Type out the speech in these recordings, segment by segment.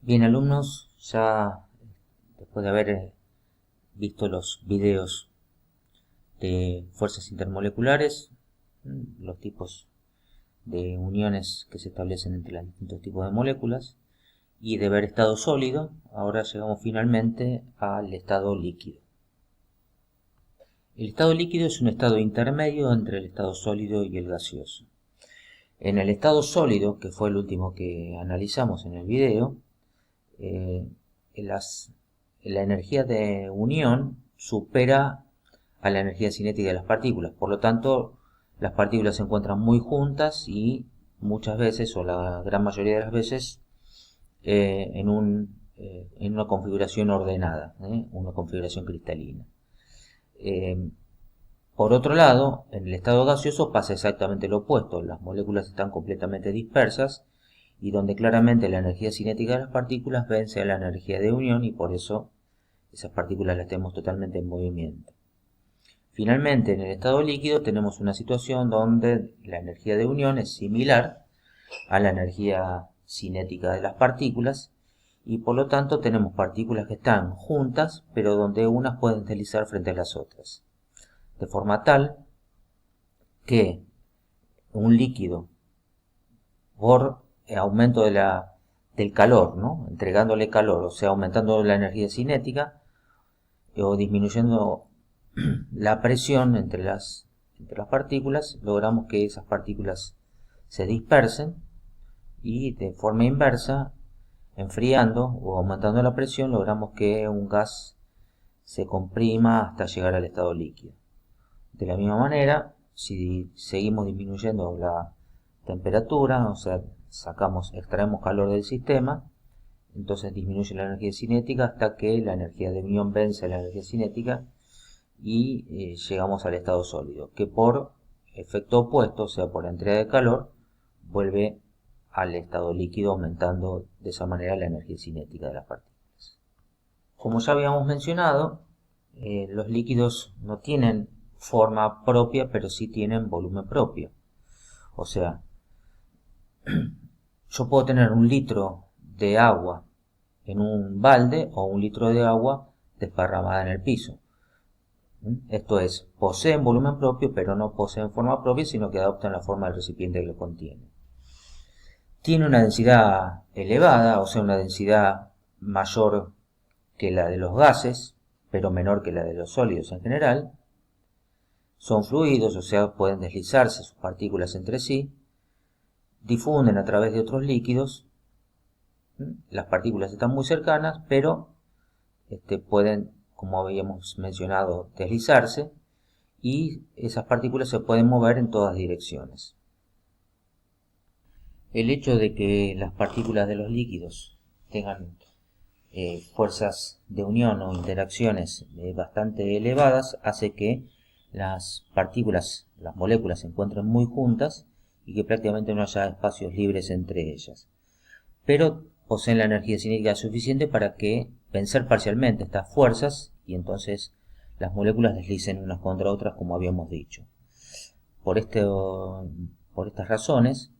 Bien, alumnos, ya después de haber visto los videos de fuerzas intermoleculares, los tipos de uniones que se establecen entre los distintos tipos de moléculas, y de ver estado sólido, ahora llegamos finalmente al estado líquido. El estado líquido es un estado intermedio entre el estado sólido y el gaseoso. En el estado sólido, que fue el último que analizamos en el video, eh, la energía de unión supera a la energía cinética de las partículas. Por lo tanto, las partículas se encuentran muy juntas y muchas veces, o la gran mayoría de las veces, en una configuración ordenada, una configuración cristalina. Por otro lado, en el estado gaseoso pasa exactamente lo opuesto. Las moléculas están completamente dispersas y donde claramente la energía cinética de las partículas vence a la energía de unión y por eso esas partículas las tenemos totalmente en movimiento. Finalmente, en el estado líquido tenemos una situación donde la energía de unión es similar a la energía cinética de las partículas y por lo tanto tenemos partículas que están juntas pero donde unas pueden deslizar frente a las otras. De forma tal que un líquido por aumento del calor, ¿no? Entregándole calor, o sea, aumentando la energía cinética o disminuyendo la presión entre las partículas, logramos que esas partículas se dispersen y de forma inversa, enfriando o aumentando la presión, logramos que un gas se comprima hasta llegar al estado líquido. De la misma manera, si seguimos disminuyendo la temperatura, o sea, extraemos calor del sistema, entonces disminuye la energía cinética hasta que la energía de unión vence a la energía cinética y llegamos al estado sólido, que por efecto opuesto, o sea, por la entrega de calor, vuelve al estado líquido, aumentando de esa manera la energía cinética de las partículas. Como ya habíamos mencionado, los líquidos no tienen forma propia, pero sí tienen volumen propio. O sea, yo puedo tener un litro de agua en un balde o un litro de agua desparramada en el piso. Esto es, poseen volumen propio, pero no poseen forma propia, sino que adoptan la forma del recipiente que lo contiene. Tiene una densidad elevada, o sea, una densidad mayor que la de los gases, pero menor que la de los sólidos en general. Son fluidos, o sea, pueden deslizarse sus partículas entre sí, difunden a través de otros líquidos. Las partículas están muy cercanas, pero pueden, como habíamos mencionado, deslizarse y esas partículas se pueden mover en todas direcciones. El hecho de que las partículas de los líquidos tengan fuerzas de unión o interacciones bastante elevadas hace que las partículas, las moléculas se encuentren muy juntas y que prácticamente no haya espacios libres entre ellas. Pero poseen la energía cinética suficiente para que vencer parcialmente estas fuerzas y entonces las moléculas deslicen unas contra otras, como habíamos dicho. Por estas razones,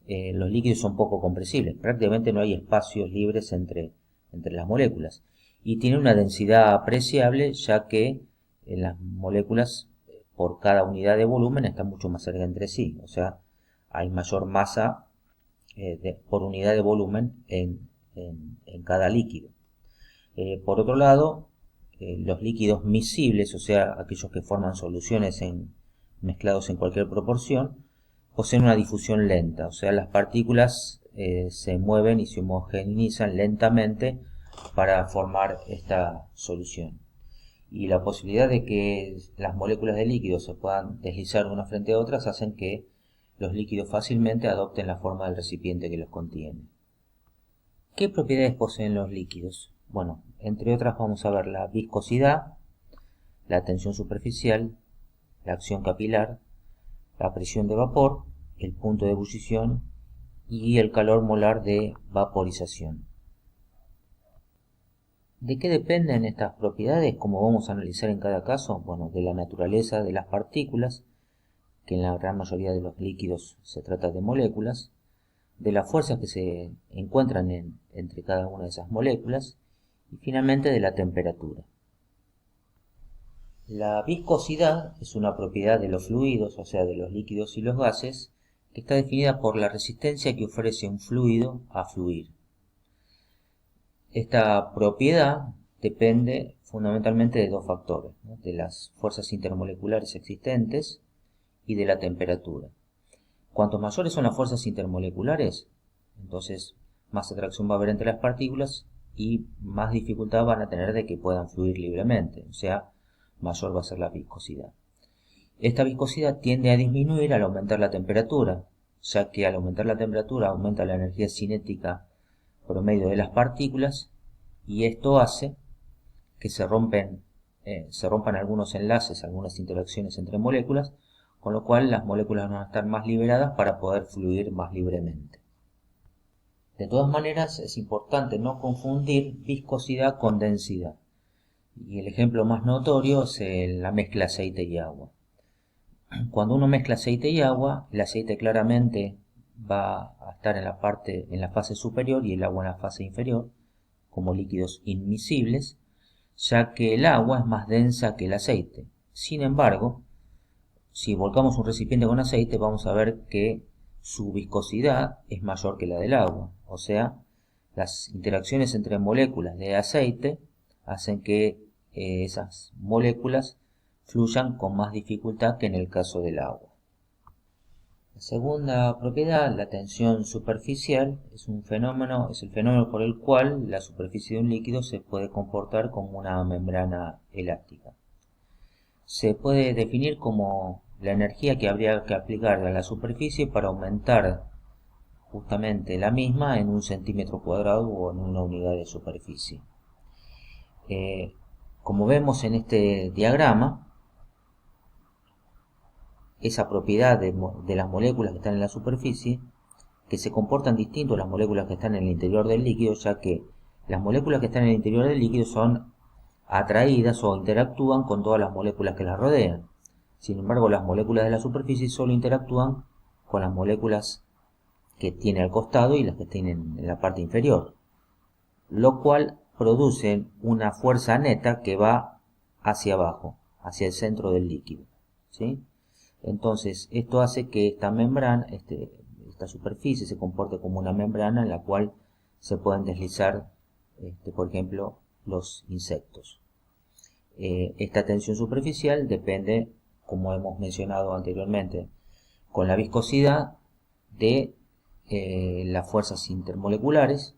los líquidos son poco compresibles, prácticamente no hay espacios libres entre las moléculas y tiene una densidad apreciable, ya que las moléculas por cada unidad de volumen están mucho más cerca entre sí, o sea, hay mayor masa por unidad de volumen en cada líquido. Por otro lado, los líquidos miscibles, o sea, aquellos que forman soluciones mezclados en cualquier proporción, poseen una difusión lenta, o sea, las partículas se mueven y se homogeneizan lentamente para formar esta solución. Y la posibilidad de que las moléculas de líquidos se puedan deslizar de una frente a otras hacen que los líquidos fácilmente adopten la forma del recipiente que los contiene. ¿Qué propiedades poseen los líquidos? Bueno, entre otras vamos a ver la viscosidad, la tensión superficial, la acción capilar, la presión de vapor, el punto de ebullición y el calor molar de vaporización. ¿De qué dependen estas propiedades? Como vamos a analizar en cada caso, bueno, de la naturaleza de las partículas, que en la gran mayoría de los líquidos se trata de moléculas, de las fuerzas que se encuentran entre cada una de esas moléculas y finalmente de la temperatura. La viscosidad es una propiedad de los fluidos, o sea, de los líquidos y los gases, que está definida por la resistencia que ofrece un fluido a fluir. Esta propiedad depende fundamentalmente de dos factores, ¿no? De las fuerzas intermoleculares existentes y de la temperatura. Cuanto mayores son las fuerzas intermoleculares, entonces más atracción va a haber entre las partículas y más dificultad van a tener de que puedan fluir libremente, o sea, mayor va a ser la viscosidad. Esta viscosidad tiende a disminuir al aumentar la temperatura, ya que al aumentar la temperatura aumenta la energía cinética promedio de las partículas y esto hace que se rompan algunos enlaces, algunas interacciones entre moléculas, con lo cual las moléculas van a estar más liberadas para poder fluir más libremente. De todas maneras, es importante no confundir viscosidad con densidad. Y el ejemplo más notorio es la mezcla aceite y agua. Cuando uno mezcla aceite y agua, el aceite claramente va a estar en la fase superior y el agua en la fase inferior, como líquidos inmiscibles, ya que el agua es más densa que el aceite. Sin embargo, si volcamos un recipiente con aceite, vamos a ver que su viscosidad es mayor que la del agua. O sea, las interacciones entre moléculas de aceite hacen que esas moléculas fluyan con más dificultad que en el caso del agua. La segunda propiedad, la tensión superficial, es el fenómeno por el cual la superficie de un líquido se puede comportar como una membrana elástica. Se puede definir como la energía que habría que aplicar a la superficie para aumentar justamente la misma en un centímetro cuadrado o en una unidad de superficie. Como vemos en este diagrama, esa propiedad de las moléculas que están en la superficie, que se comportan distinto a las moléculas que están en el interior del líquido, ya que las moléculas que están en el interior del líquido son atraídas o interactúan con todas las moléculas que las rodean. Sin embargo, las moléculas de la superficie solo interactúan con las moléculas que tiene al costado y las que tienen en la parte inferior, lo cual produce una fuerza neta que va hacia abajo, hacia el centro del líquido, ¿sí? Entonces, esto hace que esta membrana, esta superficie se comporte como una membrana en la cual se pueden deslizar, por ejemplo, los insectos. Esta tensión superficial depende, como hemos mencionado anteriormente, con la viscosidad de las fuerzas intermoleculares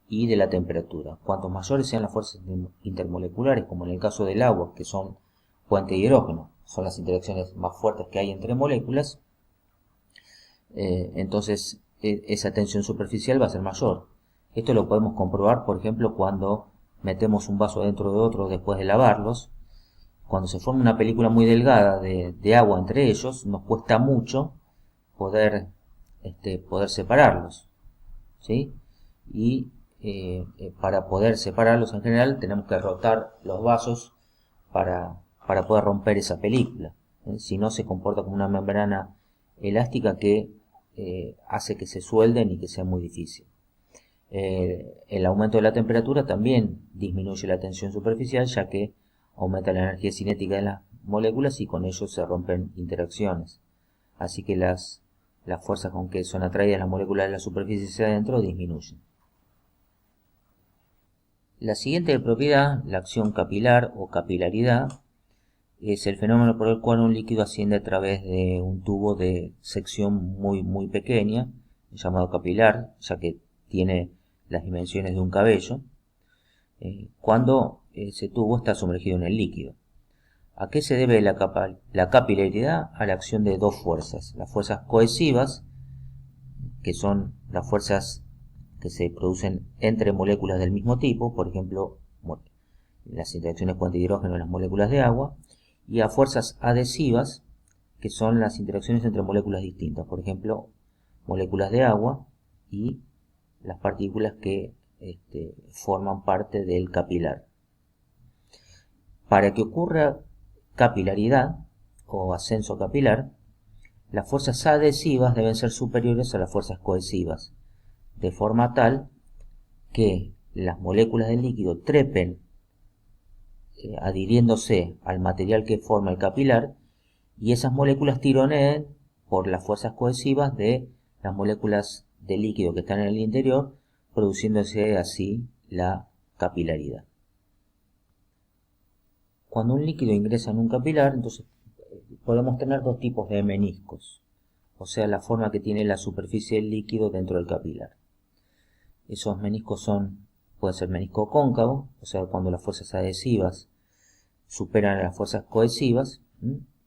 y de la temperatura. Cuanto mayores sean las fuerzas intermoleculares, como en el caso del agua, que son puente de hidrógeno, son las interacciones más fuertes que hay entre moléculas, entonces esa tensión superficial va a ser mayor. Esto lo podemos comprobar, por ejemplo, cuando metemos un vaso dentro de otro después de lavarlos. Cuando se forma una película muy delgada de agua entre ellos, nos cuesta mucho poder separarlos, ¿sí? Y para poder separarlos en general tenemos que rotar los vasos para poder romper esa película. Si no, se comporta como una membrana elástica que hace que se suelden y que sea muy difícil. El aumento de la temperatura también disminuye la tensión superficial, ya que aumenta la energía cinética de las moléculas y con ello se rompen interacciones. Así que las fuerzas con que son atraídas las moléculas de la superficie hacia adentro disminuyen. La siguiente propiedad, la acción capilar o capilaridad, es el fenómeno por el cual un líquido asciende a través de un tubo de sección muy pequeña, llamado capilar, ya que tiene las dimensiones de un cabello, cuando ese tubo está sumergido en el líquido. ¿A qué se debe la capilaridad? A la acción de dos fuerzas. Las fuerzas cohesivas, que son las fuerzas que se producen entre moléculas del mismo tipo, por ejemplo, las interacciones puente de hidrógeno en las moléculas de agua, y a fuerzas adhesivas, que son las interacciones entre moléculas distintas, por ejemplo, moléculas de agua y las partículas que forman parte del capilar. Para que ocurra capilaridad o ascenso capilar, las fuerzas adhesivas deben ser superiores a las fuerzas cohesivas, de forma tal que las moléculas del líquido trepen adhiriéndose al material que forma el capilar y esas moléculas tironeen por las fuerzas cohesivas de las moléculas de líquido que están en el interior, produciéndose así la capilaridad. Cuando un líquido ingresa en un capilar, entonces podemos tener dos tipos de meniscos, o sea, la forma que tiene la superficie del líquido dentro del capilar. Esos meniscos puede ser menisco cóncavo, o sea, cuando las fuerzas adhesivas superan a las fuerzas cohesivas,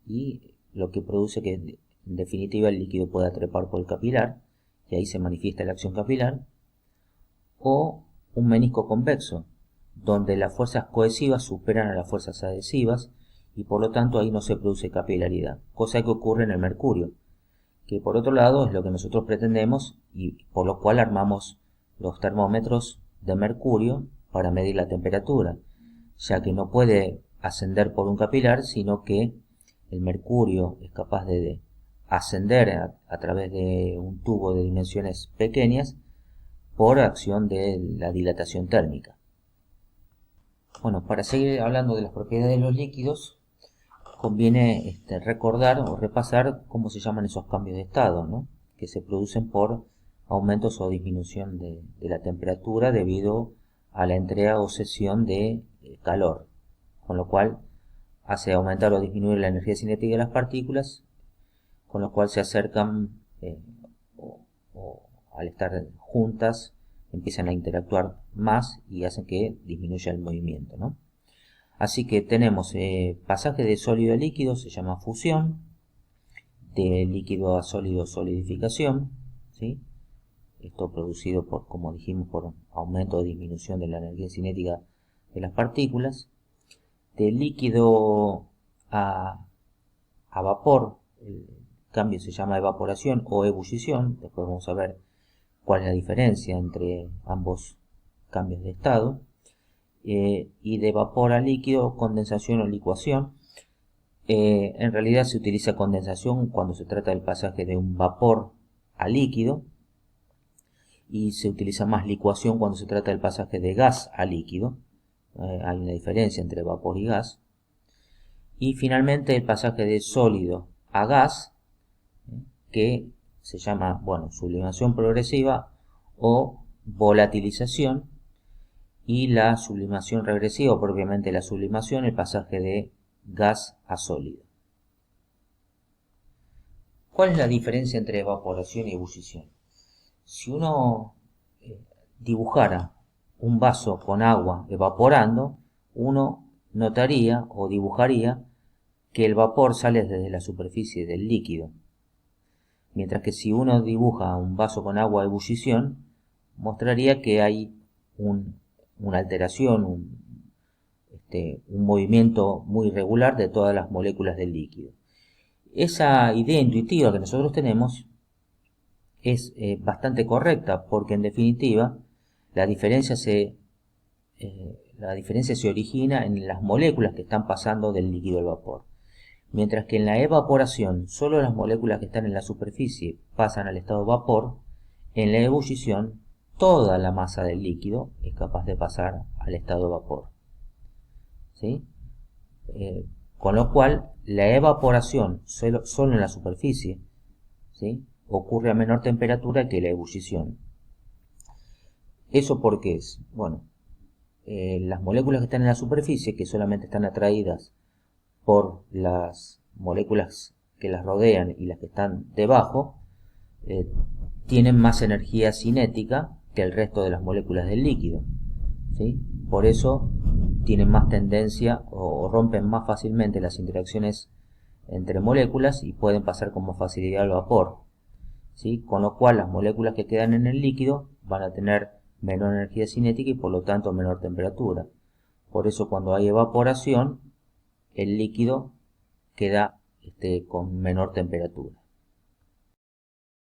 y lo que produce que en definitiva el líquido pueda trepar por el capilar, y ahí se manifiesta la acción capilar, o un menisco convexo, donde las fuerzas cohesivas superan a las fuerzas adhesivas, y por lo tanto ahí no se produce capilaridad, cosa que ocurre en el mercurio, que por otro lado es lo que nosotros pretendemos y por lo cual armamos los termómetros de mercurio para medir la temperatura, ya que no puede ascender por un capilar, sino que el mercurio es capaz de ascender a través de un tubo de dimensiones pequeñas por acción de la dilatación térmica. Bueno, para seguir hablando de las propiedades de los líquidos, conviene recordar o repasar cómo se llaman esos cambios de estado, ¿no?, que se producen por aumentos o disminución de la temperatura debido a la entrega o cesión de calor, con lo cual hace aumentar o disminuir la energía cinética de las partículas, con lo cual se acercan o al estar juntas empiezan a interactuar más y hacen que disminuya el movimiento, ¿no? Así que tenemos pasaje de sólido a líquido, se llama fusión, de líquido a sólido, solidificación, ¿sí? Esto producido por, como dijimos, por aumento o disminución de la energía cinética de las partículas. De líquido a vapor, el cambio se llama evaporación o ebullición. Después vamos a ver cuál es la diferencia entre ambos cambios de estado. Y de vapor a líquido, condensación o licuación. En realidad se utiliza condensación cuando se trata del pasaje de un vapor a líquido, y se utiliza más licuación cuando se trata del pasaje de gas a líquido. Hay una diferencia entre vapor y gas. Y finalmente el pasaje de sólido a gas, que se llama, sublimación progresiva o volatilización, y la sublimación regresiva, o propiamente la sublimación, el pasaje de gas a sólido. ¿Cuál es la diferencia entre evaporación y ebullición? Si uno dibujara un vaso con agua evaporando, uno notaría o dibujaría que el vapor sale desde la superficie del líquido, mientras que si uno dibuja un vaso con agua a ebullición, mostraría que hay una alteración, un movimiento muy irregular de todas las moléculas del líquido. Esa idea intuitiva que nosotros tenemos es bastante correcta, porque en definitiva la diferencia se origina en las moléculas que están pasando del líquido al vapor. Mientras que en la evaporación solo las moléculas que están en la superficie pasan al estado vapor, en la ebullición toda la masa del líquido es capaz de pasar al estado vapor, ¿sí? Con lo cual la evaporación solo en la superficie, ¿sí?, ocurre a menor temperatura que la ebullición. ¿Eso por qué es? Las moléculas que están en la superficie, que solamente están atraídas por las moléculas que las rodean y las que están debajo, tienen más energía cinética que el resto de las moléculas del líquido, ¿sí? Por eso tienen más tendencia o rompen más fácilmente las interacciones entre moléculas y pueden pasar con más facilidad al vapor, ¿sí? Con lo cual las moléculas que quedan en el líquido van a tener menor energía cinética y por lo tanto menor temperatura. Por eso cuando hay evaporación, el líquido queda con menor temperatura.